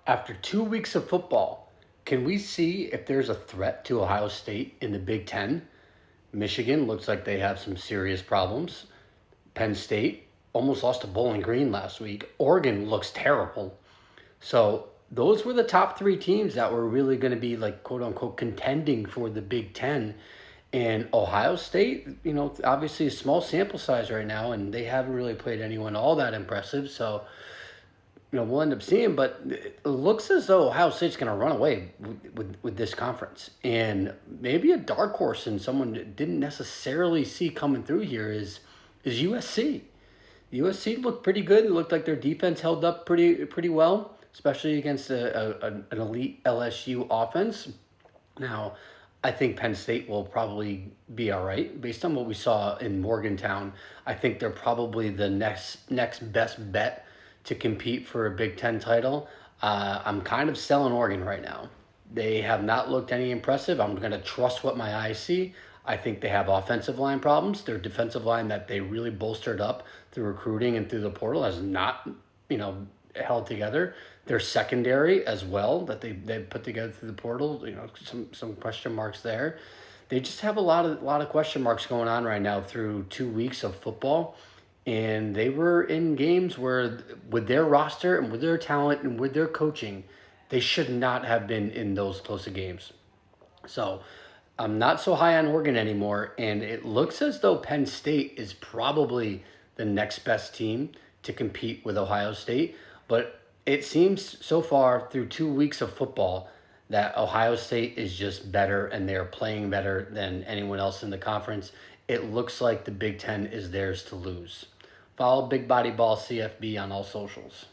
After 2 weeks of football, can we see if there's a threat to Ohio State in the Big Ten? Michigan looks like they have some serious problems. Penn State almost lost to Bowling Green last week. Oregon looks terrible. So those were the top three teams that were really going to be like quote unquote contending for the Big Ten. And Ohio State, obviously a small sample size right now, and they haven't really played anyone all that impressive. So we'll end up seeing, but it looks as though Ohio State's going to run away with this conference. And maybe a dark horse and someone that didn't necessarily see coming through here is USC. USC looked pretty good. It looked like their defense held up pretty well, especially against an elite LSU offense. Now, I think Penn State will probably be all right based on what we saw in Morgantown. I think they're probably the next best bet to compete for a Big Ten title. I'm kind of selling Oregon right now. They have not looked any impressive. I'm going to trust what my eyes see. I think they have offensive line problems. Their defensive line that they really bolstered up through recruiting and through the portal has not, held together. Their secondary as well that they put together through the portal, some question marks there. They just have a lot of question marks going on right now through 2 weeks of football. And they were in games where, with their roster and with their talent and with their coaching, they should not have been in those close of games. So I'm not so high on Oregon anymore. And it looks as though Penn State is probably the next best team to compete with Ohio State. But it seems so far through 2 weeks of football that Ohio State is just better and they're playing better than anyone else in the conference. It looks like the Big Ten is theirs to lose. Follow Big Body Ball CFB on all socials.